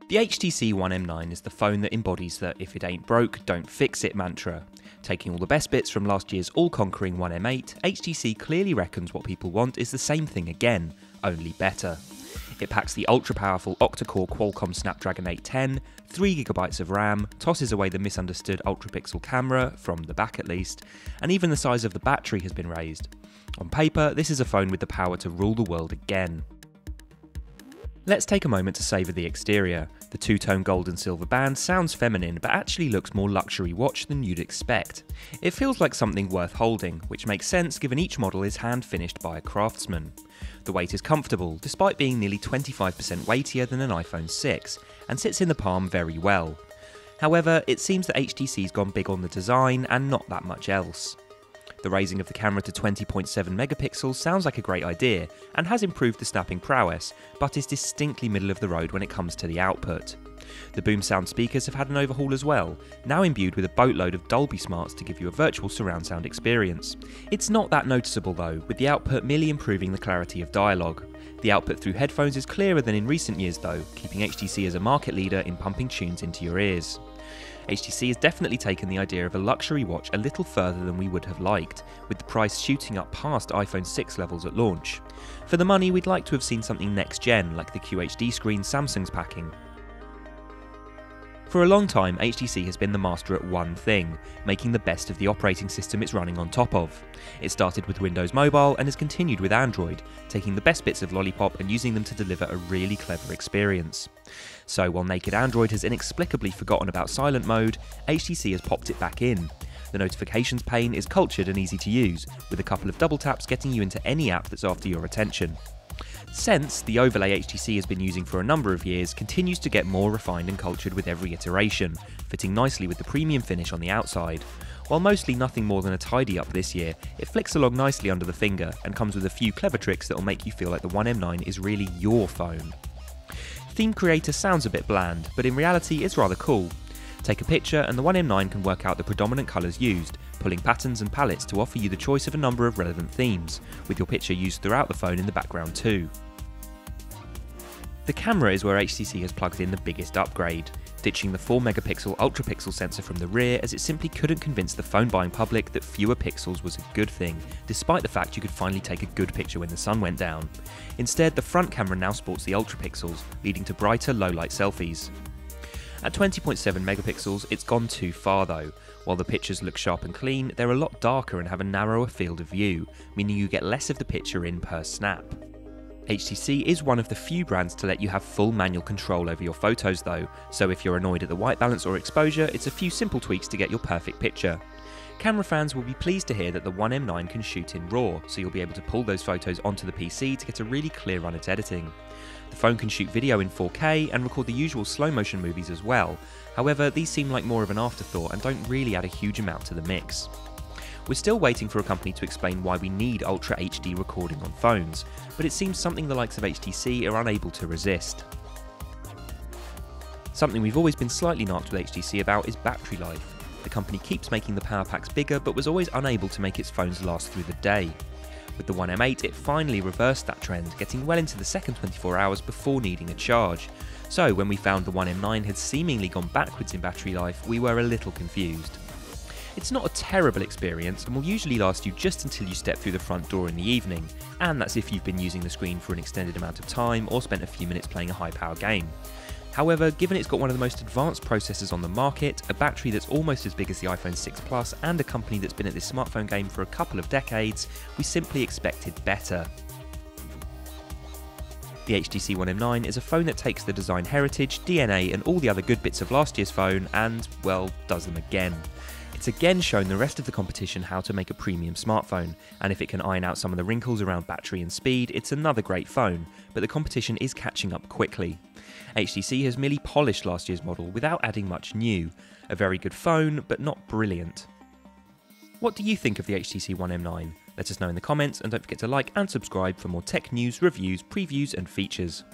The HTC One M9 is the phone that embodies the "if it ain't broke, don't fix it" mantra. Taking all the best bits from last year's all-conquering One M8, HTC clearly reckons what people want is the same thing again, only better. It packs the ultra-powerful octa-core Qualcomm Snapdragon 810, 3GB of RAM, tosses away the misunderstood ultra-pixel camera, from the back at least, and even the size of the battery has been raised. On paper, this is a phone with the power to rule the world again. Let's take a moment to savour the exterior. The two-tone gold and silver band sounds feminine, but actually looks more luxury watch than you'd expect. It feels like something worth holding, which makes sense given each model is hand-finished by a craftsman. The weight is comfortable, despite being nearly 25% weightier than an iPhone 6, and sits in the palm very well. However, it seems that HTC's gone big on the design and not that much else. The raising of the camera to 20.7 megapixels sounds like a great idea, and has improved the snapping prowess, but is distinctly middle of the road when it comes to the output. The boom sound speakers have had an overhaul as well, now imbued with a boatload of Dolby Smarts to give you a virtual surround sound experience. It's not that noticeable though, with the output merely improving the clarity of dialogue. The output through headphones is clearer than in recent years though, keeping HTC as a market leader in pumping tunes into your ears. HTC has definitely taken the idea of a luxury watch a little further than we would have liked, with the price shooting up past iPhone 6 levels at launch. For the money, we'd like to have seen something next gen, like the QHD screen Samsung's packing. For a long time, HTC has been the master at one thing, making the best of the operating system it's running on top of. It started with Windows Mobile and has continued with Android, taking the best bits of Lollipop and using them to deliver a really clever experience. So while naked Android has inexplicably forgotten about silent mode, HTC has popped it back in. The notifications pane is cultured and easy to use, with a couple of double taps getting you into any app that's after your attention. Sense, the overlay HTC has been using for a number of years, continues to get more refined and cultured with every iteration, fitting nicely with the premium finish on the outside. While mostly nothing more than a tidy up this year, it flicks along nicely under the finger and comes with a few clever tricks that will make you feel like the One M9 is really your phone. Theme Creator sounds a bit bland, but in reality it's rather cool. Take a picture and the One M9 can work out the predominant colours used, pulling patterns and palettes to offer you the choice of a number of relevant themes, with your picture used throughout the phone in the background too. The camera is where HTC has plugged in the biggest upgrade, ditching the 4-megapixel ultra-pixel sensor from the rear as it simply couldn't convince the phone-buying public that fewer pixels was a good thing, despite the fact you could finally take a good picture when the sun went down. Instead, the front camera now sports the ultra-pixels, leading to brighter low-light selfies. At 20.7 megapixels, it's gone too far though. While the pictures look sharp and clean, they're a lot darker and have a narrower field of view, meaning you get less of the picture in per snap. HTC is one of the few brands to let you have full manual control over your photos though, so if you're annoyed at the white balance or exposure, it's a few simple tweaks to get your perfect picture. Camera fans will be pleased to hear that the One M9 can shoot in RAW, so you'll be able to pull those photos onto the PC to get a really clear run at editing. The phone can shoot video in 4K and record the usual slow motion movies as well, however these seem like more of an afterthought and don't really add a huge amount to the mix. We're still waiting for a company to explain why we need Ultra HD recording on phones, but it seems something the likes of HTC are unable to resist. Something we've always been slightly narked with HTC about is battery life. The company keeps making the power packs bigger but was always unable to make its phones last through the day. With the One M8 it finally reversed that trend, getting well into the second 24 hours before needing a charge. So when we found the One M9 had seemingly gone backwards in battery life, we were a little confused. It's not a terrible experience and will usually last you just until you step through the front door in the evening, and that's if you've been using the screen for an extended amount of time or spent a few minutes playing a high power game. However, given it's got one of the most advanced processors on the market, a battery that's almost as big as the iPhone 6 Plus, and a company that's been at this smartphone game for a couple of decades, we simply expected better. The HTC One M9 is a phone that takes the design heritage, DNA and all the other good bits of last year's phone and, well, does them again. It's again shown the rest of the competition how to make a premium smartphone, and if it can iron out some of the wrinkles around battery and speed, it's another great phone, but the competition is catching up quickly. HTC has merely polished last year's model without adding much new. A very good phone, but not brilliant. What do you think of the HTC One M9? Let us know in the comments, and don't forget to like and subscribe for more tech news, reviews, previews and features.